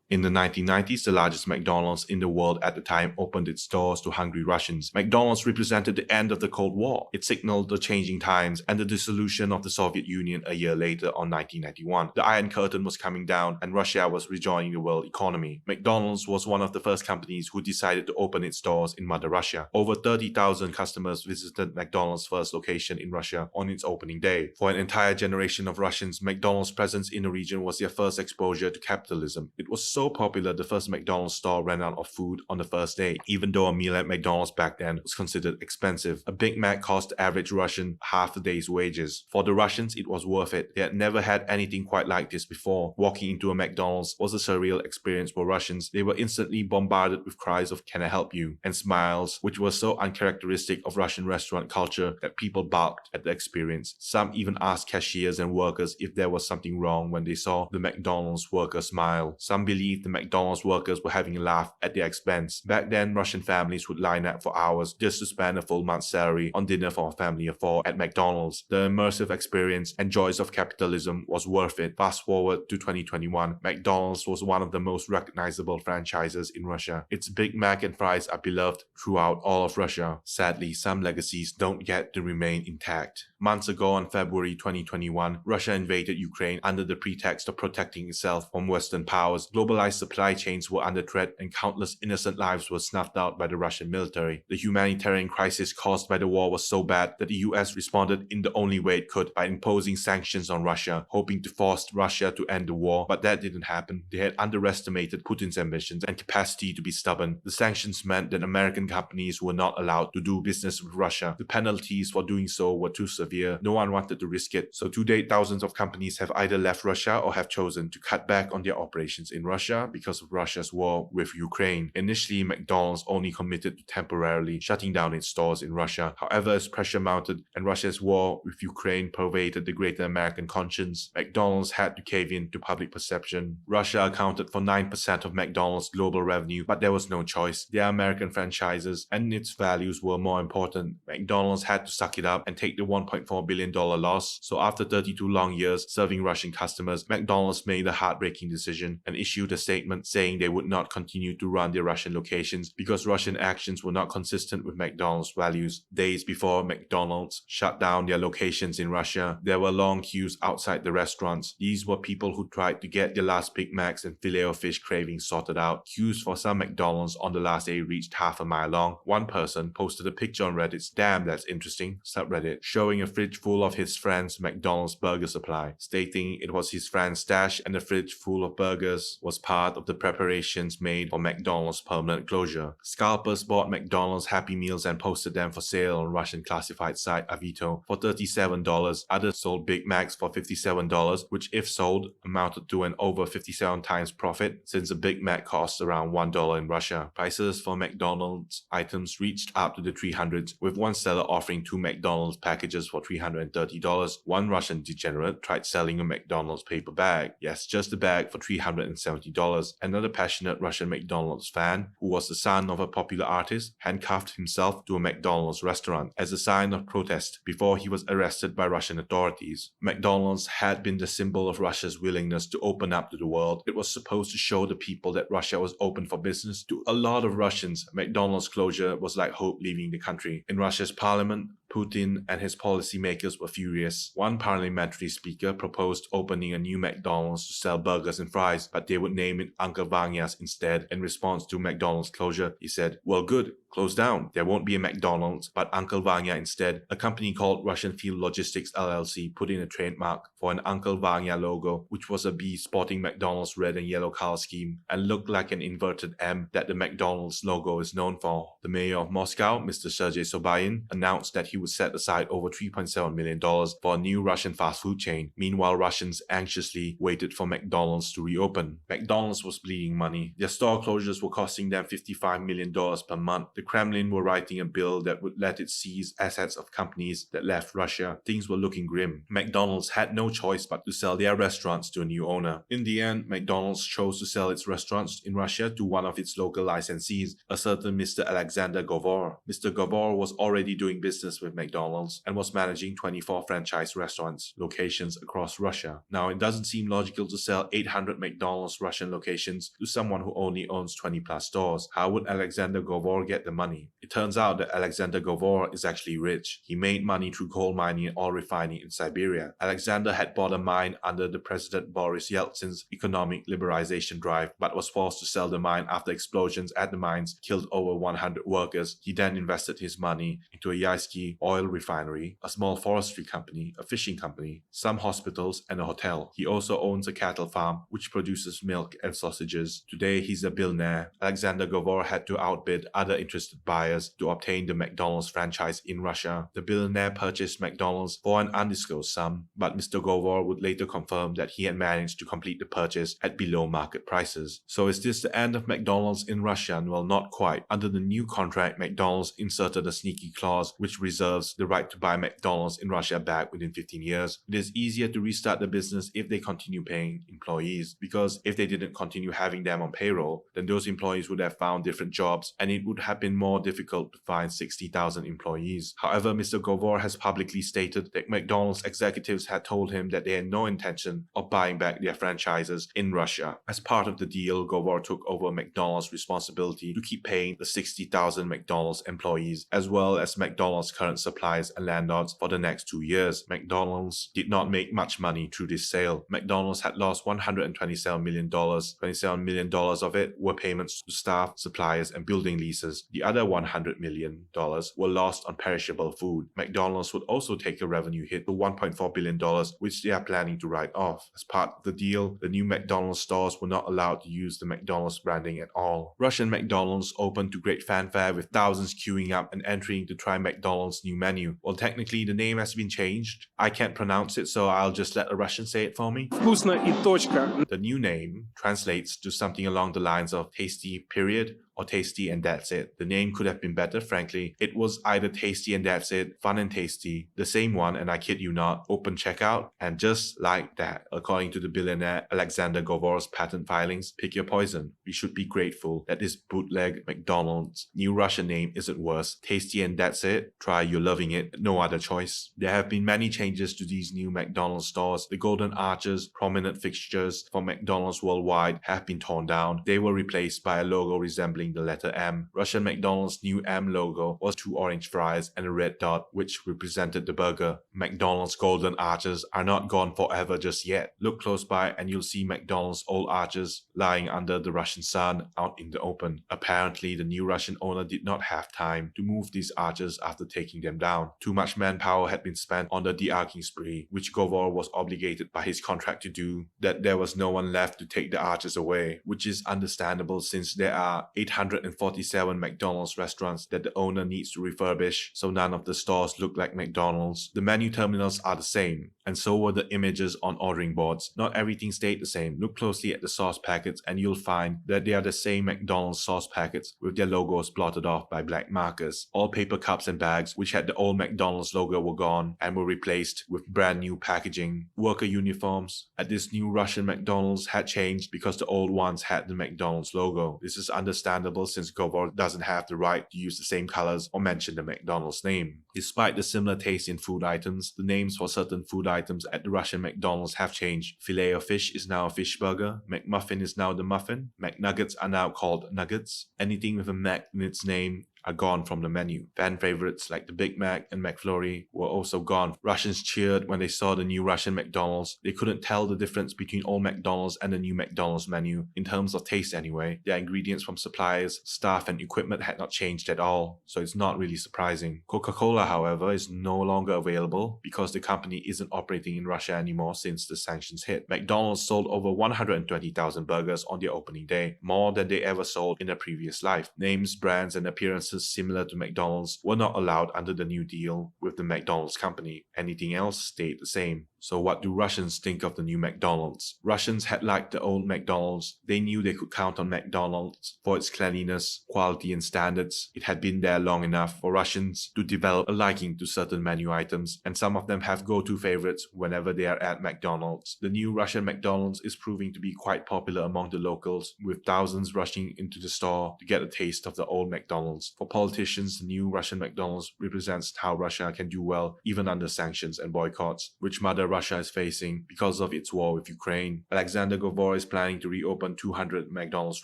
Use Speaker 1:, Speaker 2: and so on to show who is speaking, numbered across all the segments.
Speaker 1: In the 1990s, the largest McDonald's in the world at the time opened its doors to hungry Russians. McDonald's represented the end of the Cold War. It signaled the changing times and the dissolution of the Soviet Union a year later on 1991. The Iron Curtain was coming down and Russia was rejoining the world economy. McDonald's was one of the first companies who decided to open its doors in Mother Russia. Over 30,000 customers visited McDonald's first location in Russia on its opening day. For an entire generation of Russians, McDonald's presence in the region was their first exposure to capitalism. It was so popular the first McDonald's store ran out of food on the first day, even though a meal at McDonald's back then was considered expensive. A Big Mac cost the average Russian half a day's wages. For the Russians, it was worth it. They had never had anything quite like this before. Walking into a McDonald's was a surreal experience for Russians. They were instantly bombarded with cries of "Can I help you?" and smiles, which were so uncharacteristic of Russian restaurant culture that people balked at the experience. Some even asked cashiers and workers if there was something wrong when they saw the McDonald's worker smile. Some believed the McDonald's workers were having a laugh at their expense. Back then, Russian families would line up for hours just to spend a full month's salary on dinner for a family of 4 at McDonald's. The immersive experience and joys of capitalism was worth it. Fast forward to 2021, McDonald's was one of the most recognizable franchises in Russia. Its Big Mac and fries are beloved throughout all of Russia. Sadly, some legacies don't get to remain intact. Months ago, on February 2021, Russia invaded Ukraine under the pretext of protecting itself from Western powers. Globalized supply chains were under threat and countless innocent lives were snuffed out by the Russian military. The humanitarian crisis caused by the war was so bad that the US responded in the only way it could, by imposing sanctions on Russia, hoping to force Russia to end the war, but that didn't happen. They had underestimated Putin's ambitions and capacity to be stubborn. The sanctions meant that American companies were not allowed to do business with Russia. The penalties for doing so were too severe. No one wanted to risk it. So to date, thousands of companies have either left Russia or have chosen to cut back on their operations in Russia because of Russia's war with Ukraine. Initially, McDonald's only committed to temporarily shutting down its stores in Russia. However, as pressure mounted and Russia's war with Ukraine pervaded the greater American conscience, McDonald's had to cave in to public perception. Russia accounted for 9% of McDonald's global revenue, but there was no choice. Their American franchises and its values were more important. McDonald's had to suck it up and take the $1.4 billion loss. So after 32 long years serving Russian customers, McDonald's made a heartbreaking decision and issued a statement saying they would not continue to run their Russian locations because Russian actions were not consistent with McDonald's values. Days before McDonald's shut down their locations in Russia, there were long queues outside the restaurants. These were people who tried to get their last Big Macs and filet of fish cravings sorted out. Queues for some McDonald's on the last day reached half a mile long. One person posted a picture on Reddit's "Damn, that's interesting" subreddit, showing a fridge full of his friend's McDonald's burger supply, stating it was his friend's stash and the fridge full of burgers was part of the preparations made for McDonald's permanent closure. Scalpers bought McDonald's Happy Meals and posted them for sale on Russian classified site Avito for $37. Others sold Big Macs for $57, which if sold amounted to an over 57 times profit, since a Big Mac costs around $1 in Russia. Prices for McDonald's items reached up to the 300s, with one seller offering 2 McDonald's packages for $330. One Russian degenerate tried selling a McDonald's paper bag. Yes, just a bag for $370. Another passionate Russian McDonald's fan, who was the son of a popular artist, handcuffed himself to a McDonald's restaurant as a sign of protest before he was arrested by Russian authorities. McDonald's had been the symbol of Russia's willingness to open up to the world. It was supposed to show the people that Russia was open for business. To a lot of Russians, McDonald's closure was like hope leaving the country. In Russia's parliament, Putin and his policymakers were furious. One parliamentary speaker proposed opening a new McDonald's to sell burgers and fries, but they would name it Uncle Vanya's instead. In response to McDonald's closure, he said, "Well, good. Close down. There won't be a McDonald's, but Uncle Vanya instead." A company called Russian Field Logistics LLC put in a trademark for an Uncle Vanya logo, which was a bee sporting McDonald's red and yellow color scheme and looked like an inverted M that the McDonald's logo is known for. The mayor of Moscow, Mr. Sergei Sobyanin, announced that he would set aside over $3.7 million for a new Russian fast food chain. Meanwhile, Russians anxiously waited for McDonald's to reopen. McDonald's was bleeding money. Their store closures were costing them $55 million per month. The Kremlin were writing a bill that would let it seize assets of companies that left Russia. Things were looking grim. McDonald's had no choice but to sell their restaurants to a new owner. In the end, McDonald's chose to sell its restaurants in Russia to one of its local licensees, a certain Mr. Alexander Govor. Mr. Govor was already doing business with McDonald's and was managing 24 franchise restaurants locations across Russia. Now, it doesn't seem logical to sell 800 McDonald's Russian locations to someone who only owns 20 plus stores. How would Alexander Govor get the money? It turns out that Alexander Govor is actually rich. He made money through coal mining and oil refining in Siberia. Alexander had bought a mine under the President Boris Yeltsin's economic liberalization drive, but was forced to sell the mine after explosions at the mines killed over 100 workers. He then invested his money into a Yaisky oil refinery, a small forestry company, a fishing company, some hospitals, and a hotel. He also owns a cattle farm which produces milk and sausages. Today, he's a billionaire. Alexander Govor had to outbid other interested buyers to obtain the McDonald's franchise in Russia. The billionaire purchased McDonald's for an undisclosed sum, but Mr. Govor would later confirm that he had managed to complete the purchase at below market prices. So is this the end of McDonald's in Russia? Well, not quite. Under the new contract, McDonald's inserted a sneaky clause which reserves the right to buy McDonald's in Russia back within 15 years. It is easier to restart the business if they continue paying employees, because if they didn't continue having them on payroll, then those employees would have found different jobs and it would have been more difficult to find 60,000 employees. However, Mr. Govor has publicly stated that McDonald's executives had told him that they had no intention of buying back their franchises in Russia. As part of the deal, Govor took over McDonald's responsibility to keep paying the 60,000 McDonald's employees, as well as McDonald's current suppliers and landlords for the next 2 years. McDonald's did not make much money through this sale. McDonald's had lost $127 million. $27 million of it were payments to staff, suppliers, and building leases. The other $100 million were lost on perishable food. McDonald's would also take a revenue hit to $1.4 billion, which they are planning to write off. As part of the deal, the new McDonald's stores were not allowed to use the McDonald's branding at all. Russian McDonald's opened to great fanfare with thousands queuing up and entering to try McDonald's new menu. Well, technically the name has been changed. I can't pronounce it, so I'll just let a Russian say it for me.
Speaker 2: Вкусно и точка.
Speaker 1: The new name translates to something along the lines of tasty period or tasty and that's it. The name could have been better, frankly. It was either tasty and that's it, fun and tasty, the same one, and I kid you not, open checkout, and just like that, according to the billionaire Alexander Govor's patent filings, pick your poison. We should be grateful that this bootleg McDonald's new Russian name isn't worse. Tasty and that's it. Try, you're loving it. No other choice. There have been many changes to these new McDonald's stores. The golden arches, prominent fixtures for McDonald's worldwide have been torn down. They were replaced by a logo resembling the letter M. Russian McDonald's new M logo was 2 orange fries and a red dot which represented the burger. McDonald's golden arches are not gone forever just yet. Look close by and you'll see McDonald's old arches lying under the Russian sun out in the open. Apparently, the new Russian owner did not have time to move these arches after taking them down. Too much manpower had been spent on the de-arcing spree, which Govor was obligated by his contract to do, that there was no one left to take the arches away, which is understandable since there are 847 McDonald's restaurants that the owner needs to refurbish, so none of the stores look like McDonald's. The menu terminals are the same, and so were the images on ordering boards. Not everything stayed the same. Look closely at the sauce packets and you'll find that they are the same McDonald's sauce packets with their logos blotted off by black markers. All paper cups and bags which had the old McDonald's logo were gone and were replaced with brand new packaging. Worker uniforms at this new Russian McDonald's had changed because the old ones had the McDonald's logo. This is understandable since Govor doesn't have the right to use the same colors or mention the McDonald's name. Despite the similar taste in food items, the names for certain food items at the Russian McDonald's have changed. Filet of fish is now a fish burger. McMuffin is now the muffin. McNuggets are now called nuggets. Anything with a Mac in its name are gone from the menu. Fan favorites like the Big Mac and McFlurry were also gone. Russians cheered when they saw the new Russian McDonald's. They couldn't tell the difference between old McDonald's and the new McDonald's menu, in terms of taste anyway. Their ingredients from suppliers, staff and equipment had not changed at all, so it's not really surprising. Coca-Cola, however, is no longer available because the company isn't operating in Russia anymore since the sanctions hit. McDonald's sold over 120,000 burgers on their opening day, more than they ever sold in a previous life. Names, brands and appearances similar to McDonald's were not allowed under the new deal with the McDonald's company. Anything else stayed the same. So what do Russians think of the new McDonald's? Russians had liked the old McDonald's. They knew they could count on McDonald's for its cleanliness, quality and standards. It had been there long enough for Russians to develop a liking to certain menu items, and some of them have go-to favorites whenever they are at McDonald's. The new Russian McDonald's is proving to be quite popular among the locals, with thousands rushing into the store to get a taste of the old McDonald's. For politicians, the new Russian McDonald's represents how Russia can do well even under sanctions and boycotts, which mother Russia is facing because of its war with Ukraine. Alexander Govor is planning to reopen 200 McDonald's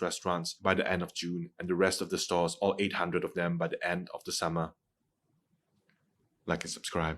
Speaker 1: restaurants by the end of June, and the rest of the stores, all 800 of them, by the end of the summer. Like and subscribe.